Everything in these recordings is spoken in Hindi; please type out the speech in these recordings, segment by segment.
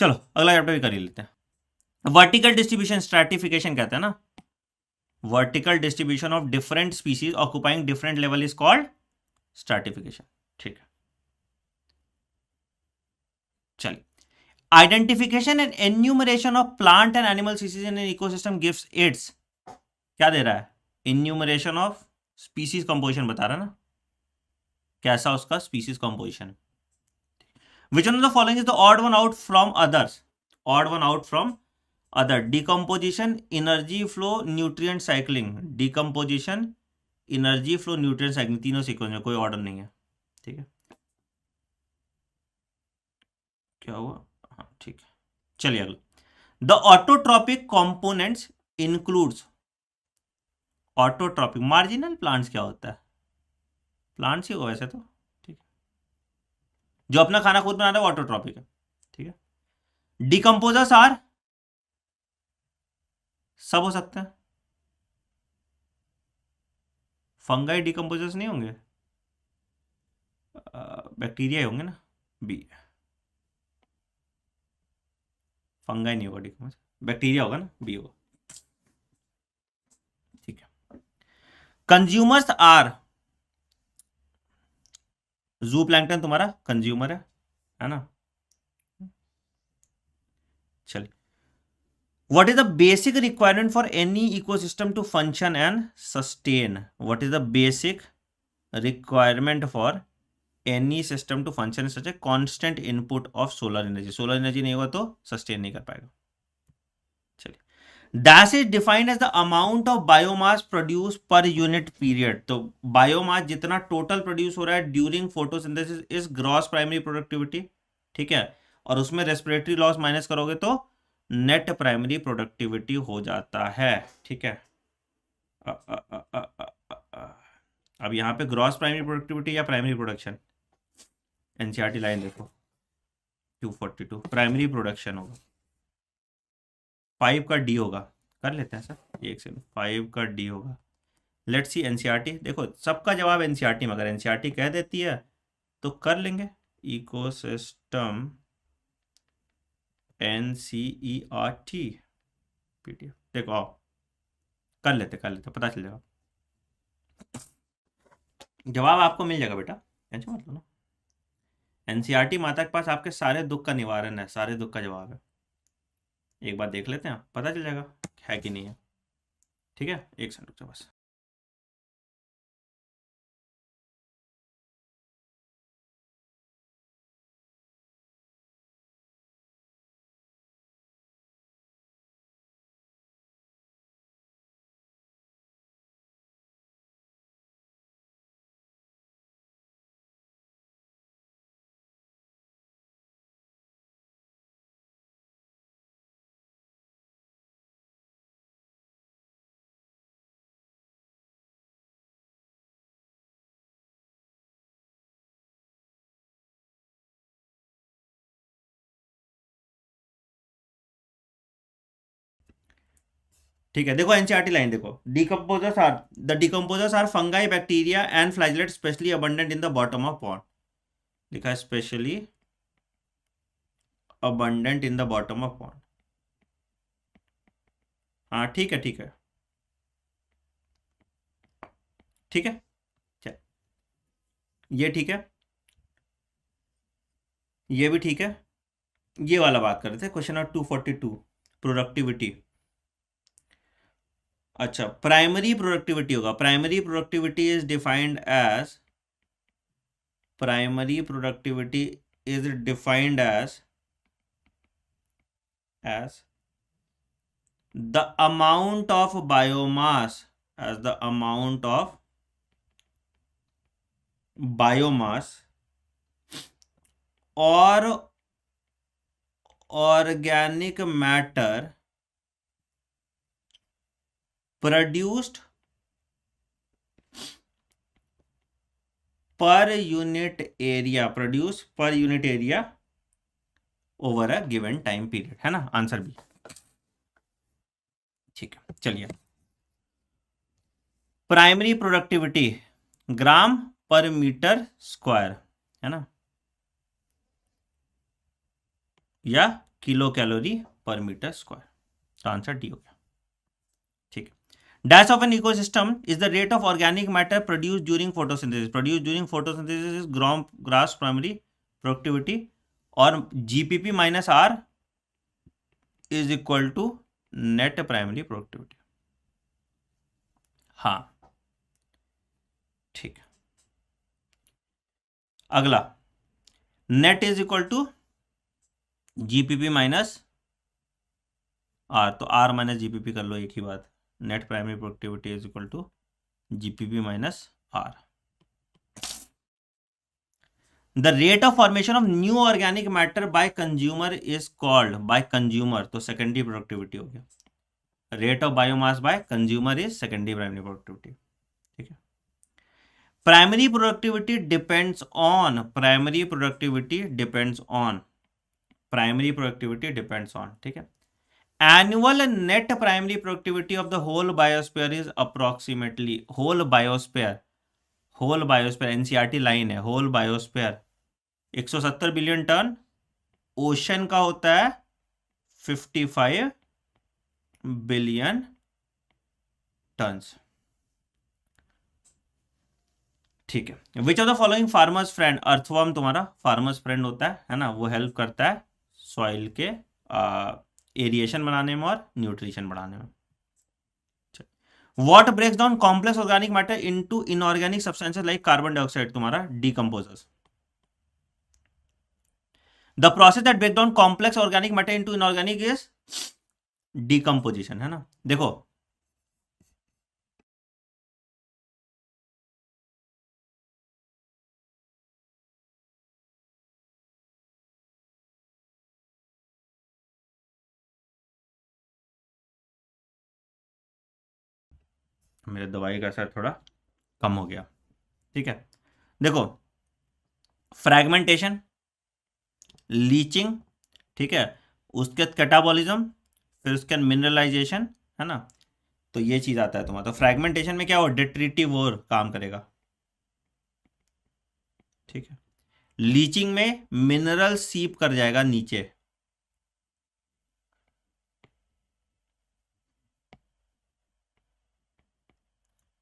चलो अगला चैप्टर भी कर ही लेते हैं। वर्टिकल डिस्ट्रीब्यूशन स्ट्रैटिफिकेशन कहते हैं ना, vertical distribution of different species occupying different level is called stratification. ठीक है, चलिए। Identification and enumeration of plant and animal species in ecosystem gives it's, क्या दे रहा है, इन्यूमरेशन ऑफ स्पीसीज कंपोजिशन बता रहा है ना, कैसा उसका species composition. Which one of the following is the odd one out from others? Odd one out from other. Decomposition, energy flow, nutrient cycling. Decomposition, energy flow, nutrient cycling, तीनों सीक्वेंस में, कोई ऑर्डर नहीं है। ठीक है, क्या हुआ, हाँ ठीक है, चलिए अगला। The autotrophic components includes, autotrophic marginal plants क्या होता है, प्लांट्स ही होगा वैसे तो, ठीक है, जो अपना खाना खुद बना रहा है ऑटोट्रॉपिक है। ठीक है, डिकम्पोजर्स आर, सब हो सकते हैं, फंगाई डिकम्पोजर्स नहीं होंगे, बैक्टीरिया होंगे ना, बी, फंगाई नहीं होगा डिकम्पोजर, बैक्टीरिया होगा ना, बी होगा। ठीक है, कंज्यूमर्स आर, जू प्लैंक्टन तुम्हारा कंज्यूमर है ना। चलिए, what is the basic requirement for any ecosystem to function and sustain? What is the basic requirement for any system to function such a constant input of solar energy? Solar energy नहीं होगा तो sustain नहीं कर पाएगा। चलिए, Dash is defined as the amount of biomass produced per unit period. तो बायोमास जितना टोटल प्रोड्यूस हो रहा है during photosynthesis is gross primary productivity. ठीक है, और उसमें रेस्पिरेटरी लॉस माइनस करोगे तो नेट प्राइमरी प्रोडक्टिविटी हो जाता है। ठीक है, अब यहाँ पे ग्रॉस प्राइमरी प्रोडक्टिविटी या प्राइमरी प्रोडक्शन, एनसीईआरटी लाइन देखो 242 प्राइमरी प्रोडक्शन होगा, 5 का डी होगा, कर लेते हैं सर एक सेकंड, 5 का डी होगा। लेट्स सी एनसीईआरटी, देखो सबका जवाब एनसीईआरटी में, अगर एनसीईआरटी कह देती है तो कर लेंगे, इकोसिस्टम एनसीईआरटी पीडीएफ, देखो आओ कर लेते पता चल जाएगा, जवाब आपको मिल जाएगा बेटा, टेंशन मत लो ना। एनसीईआरटी माता के पास आपके सारे दुख का निवारण है, सारे दुख का जवाब है, एक बार देख लेते हैं पता चल जाएगा है कि नहीं है। ठीक है, एक सेकंड रुक जाओ बस। ठीक है, देखो एनसीईआरटी लाइन देखो, decomposers are fungi bacteria and flagellate specially abundant in the bottom of pond, लिखा है specially abundant in the bottom of pond. हाँ ठीक है ठीक है ठीक है, चल ये ठीक है, ये भी ठीक है, ये वाला बात कर रहे थे क्वेश्चन नंबर 242 प्रोडक्टिविटी। अच्छा, प्राइमरी प्रोडक्टिविटी होगा, primary productivity is defined as, primary productivity is defined as the amount of biomass, as the amount of biomass or organic matter produced per unit area, produce per unit area over a given time period, है ना, आंसर भी ठीक है। चलिए, प्राइमरी प्रोडक्टिविटी ग्राम पर मीटर स्क्वायर है ना, या kilo calorie per metre square. तो आंसर डी हो गया। ठीक है। Dash of an ecosystem is the rate of organic matter produce during photosynthesis. Produce during photosynthesis is gross primary productivity, और GPP minus R is equal to net primary productivity. हाँ, ठीक है। अगला, net is equal to GPP minus R, तो आर माइनस जीपीपी कर लो, एक ही बात। Net primary productivity is equal to GPP minus R. The rate of formation of new organic matter by consumer is called, by consumer तो सेकेंडरी प्रोडक्टिविटी हो गया। Rate of biomass by consumer is secondary primary productivity. ठीक है। Primary productivity depends on, primary productivity depends on, primary productivity depends on, ठीक है। Annual net primary productivity of the whole biosphere is approximately, whole biosphere, whole biosphere NCERT line है, whole biosphere 170 billion ton, ocean का होता है 55 बिलियन टन्स। ठीक है। Which of the following farmers friend, earthworm तुम्हारा फार्मर्स फ्रेंड होता है ना, वो हेल्प करता है सॉइल के एरिएशन बनाने में और न्यूट्रिशन बढ़ाने में। What breaks down complex organic matter into inorganic substances like carbon dioxide, तुम्हारा decomposes. The process that breaks down complex organic matter into inorganic is decomposition, है ना। देखो, मेरे दवाई का असर थोड़ा कम हो गया। ठीक है। देखो, फ्रैगमेंटेशन, लीचिंग, ठीक है, उसके बाद कैटाबॉलिज्म, फिर उसके बाद मिनरलाइजेशन, है ना। तो ये चीज आता है तुम्हारा। तो फ्रैगमेंटेशन में क्या हो, डिट्रीटिव और काम करेगा, ठीक है। लीचिंग में मिनरल सीप कर जाएगा नीचे,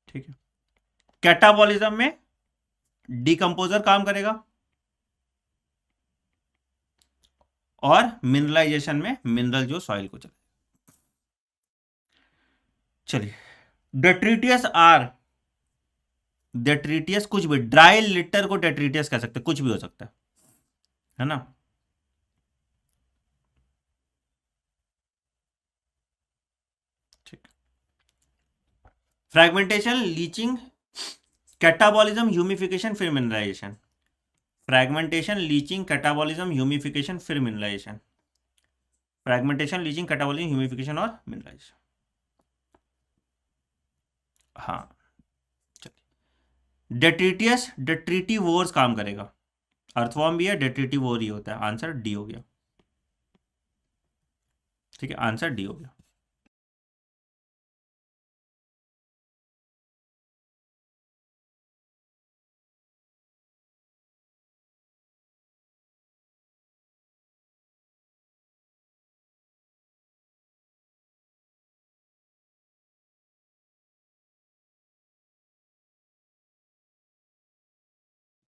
ठीक है। कैटाबॉलिज्म में डिकम्पोजर काम करेगा, और मिनरलाइजेशन में मिनरल जो सॉइल को चले। चलिए, डेट्रिटियस आर, डेट्रिटियस कुछ भी, ड्राई लिटर को डेट्रिटियस कह सकते हैं, कुछ भी हो सकता है ना। ठीक। फ्रैगमेंटेशन, लीचिंग, कैटाबॉलिज्म, ह्यूमिफिकेशन, फिर mineralization. Fragmentation, leaching, catabolism, humification, फिर mineralization. Fragmentation, leaching, catabolism, humification और मिनरलाइजेशन। हाँ, डेट्रिटियस डेट्रिटिवोर्स काम करेगा, अर्थवॉर्म भी है, डेट्रिटिवोर ही होता है। आंसर डी हो गया। ठीक है, आंसर डी हो गया।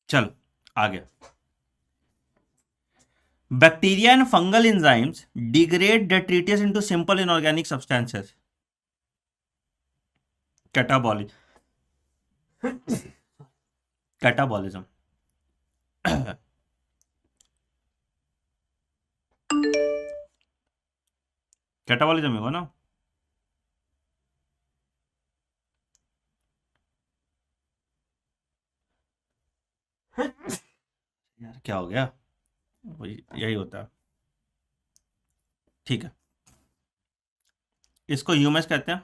चल आगे। Bacteria and fungal enzymes degrade detritus into simple inorganic substances. Catabolism. Catabolism. Catabolism होगा ना। यार क्या हो गया, वही यही होता है। ठीक है, इसको ह्यूमस कहते हैं।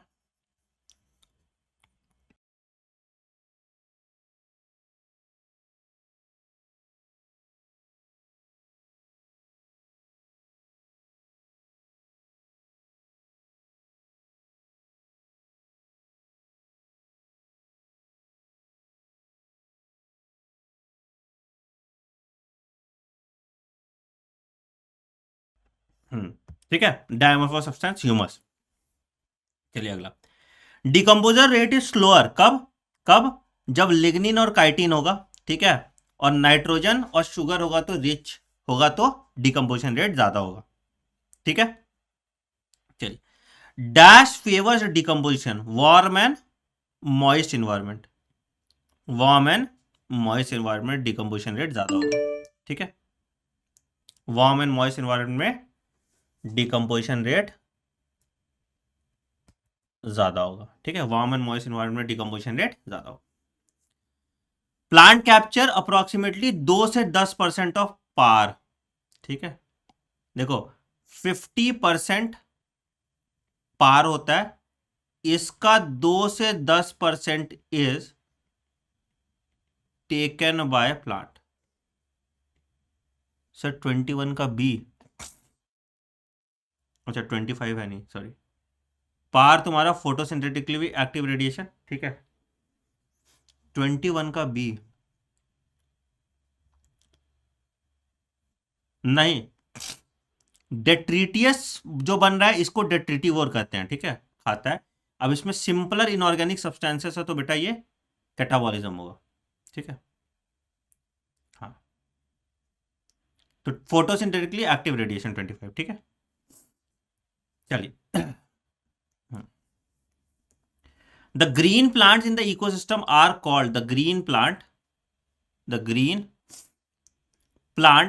ठीक है, डायमोर्फस सब्सटेंस ह्यूमस। चलिए अगला, डिकम्पोजर रेट इज स्लोअर कब? कब? जब लिग्निन और काइटिन होगा, ठीक है, और नाइट्रोजन और शुगर होगा तो रिच होगा, तो डिकम्पोजिशन रेट ज्यादा होगा, ठीक है। चलिए, dash favours decomposition, warm and moist environment, warm and moist environment decomposition rate ज्यादा होगा, ठीक है। वार्म एंड मॉइस्ट इन्वायरमेंट में डिकम्पोजिशन रेट ज्यादा होगा, ठीक है, वार्म एंड मॉइस्ट इन्वायरमेंट में डिकम्पोजिशन रेट ज्यादा होगा। प्लांट कैप्चर अप्रोक्सीमेटली 2 से 10% ऑफ पार, ठीक है। देखो 50% पार होता है, इसका 2 से 10% is taken by plant. Sir 21 का बी, अच्छा 25 है, नहीं सॉरी, पार तुम्हारा फोटोसिंथेटिकली भी एक्टिव रेडिएशन, ठीक है। 21 का बी नहीं, डेट्रिटियस जो बन रहा है इसको डेट्रिटिवोर कहते हैं, ठीक है, खाता है। अब इसमें सिंपलर इनऑर्गेनिक सब्सटेंसेस है तो बेटा ये कैटाबॉलिज्म होगा, ठीक है। हाँ, तो फोटोसिंथेटिकली एक्टिव रेडिएशन 25, ठीक है। चलिए, the green plants in the ecosystem are called, the green plant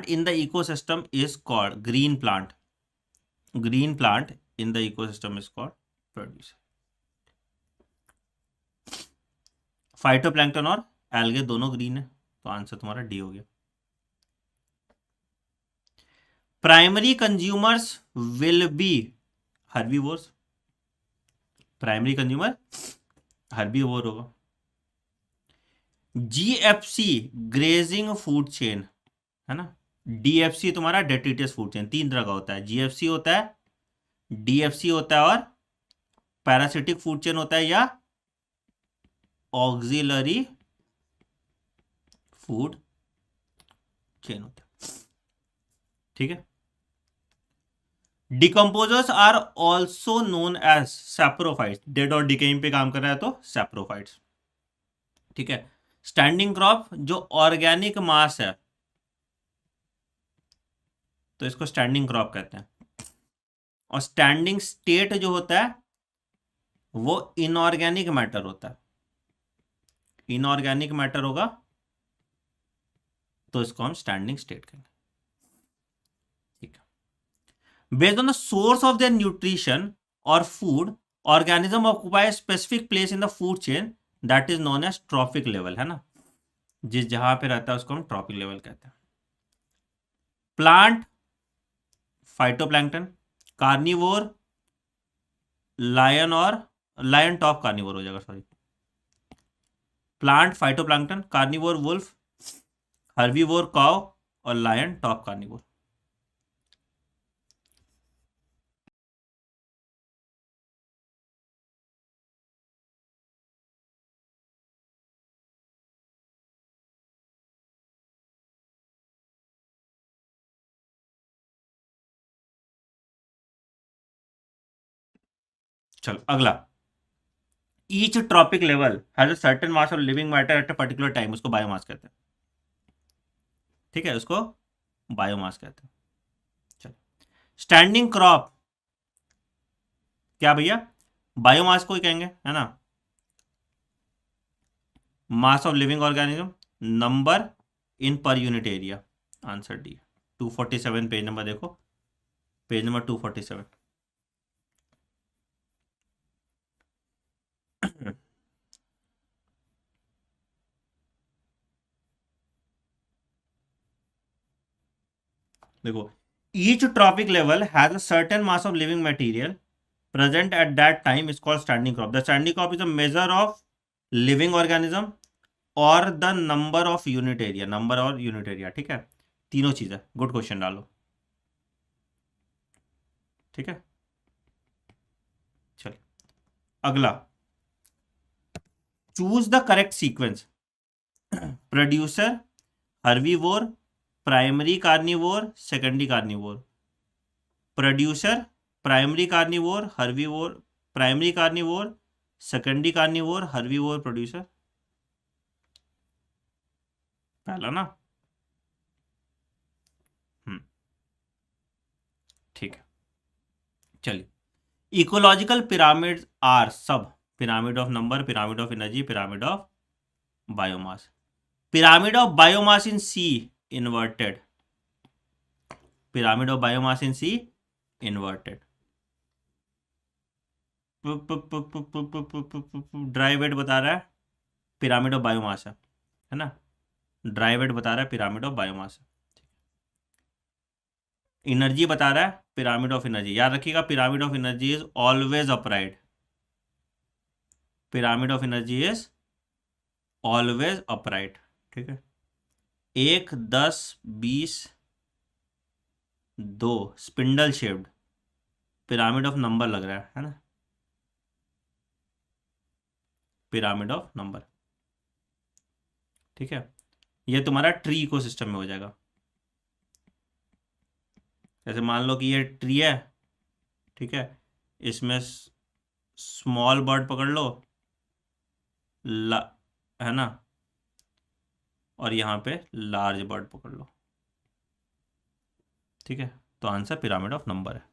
in the ecosystem is called green plant in the ecosystem is called producer। Phytoplankton और एल्गे दोनों ग्रीन है, तो आंसर तुम्हारा डी हो गया। Primary consumers will be herbivores, primary consumer herbivore होगा। जीएफसी ग्रेजिंग फूड चेन है ना, डीएफसी तुम्हारा डेट्रिटियस फूड चेन, 3 तरह का होता है, जीएफसी होता है, डीएफसी होता है, और पैरासिटिक फूड चेन होता है, या ऑक्सिलरी फूड चेन होता है, ठीक है। Decomposers are also known as saprophytes, dead और डिकेइंग पे काम कर रहा है तो सैप्रोफाइट्स, ठीक है। स्टैंडिंग क्रॉप जो ऑर्गेनिक मास है तो इसको स्टैंडिंग क्रॉप कहते हैं, और स्टैंडिंग स्टेट जो होता है वो इनऑर्गेनिक मैटर होता है, इनऑर्गेनिक मैटर होगा तो इसको हम स्टैंडिंग स्टेट कहेंगे, ठीक है। Based on the source of their nutrition और food, organism occupy specific place in the food chain that is known as trophic level, है ना, जिस जहां पे रहता है उसको हम ट्रॉपिक लेवल कहते हैं। प्लांट फाइटोप्लैंक्टन, कार्निवोर लायन, और लायन टॉप कार्निवोर हो जाएगा, sorry. Plant phytoplankton, carnivore wolf, herbivore cow, और लायन टॉप कार्निवोर। चलो अगला, each trophic level has a certain mass of living matter at a particular time, उसको बायोमास कहते हैं, ठीक है, उसको बायोमास कहते हैं। चलो, स्टैंडिंग क्रॉप क्या भैया, बायोमास को ही कहेंगे, है ना। मास of living organism, number in per unit area, answer D. 247 page number देखो, पेज नंबर 247। देखो, each trophic level has a certain mass of living material present at that time is called standing crop. The standing crop is a measure of living organism और the number of unit area, number और यूनिट एरिया, ठीक है, तीनों चीजें। गुड क्वेश्चन डालो, ठीक है। चलिए अगला, choose the correct sequence, producer, herbivore, primary carnivore, secondary carnivore. Producer, primary carnivore, herbivore, primary carnivore, secondary carnivore, herbivore, producer, पहला ना। ठीक है, चलिए। इकोलॉजिकल पिरामिड आर सब pyramid of number, pyramid of energy, pyramid of biomass. Pyramid of biomass in sea inverted, pyramid of biomass in sea inverted. Dry weight बता रहा है पिरामिड ऑफ बायोमास है ना, ड्राई वेट बता रहा है पिरामिड ऑफ बायोमास है। एनर्जी बता रहा है पिरामिड ऑफ एनर्जी। याद रखिएगा pyramid of energy is always upright, pyramid of energy is always upright. ठीक है, 1, 10, 20, 2 spindle shaped, pyramid of number लग रहा है ना, पिरामिड ऑफ नंबर। ठीक है, ये तुम्हारा ट्री इकोसिस्टम में हो जाएगा। जैसे मान लो कि ये ट्री है, ठीक है, इसमें स्मॉल बर्ड पकड़ लो, है ना, और यहाँ पे लार्ज बर्ड पकड़ लो। ठीक है, तो आंसर पिरामिड ऑफ नंबर है।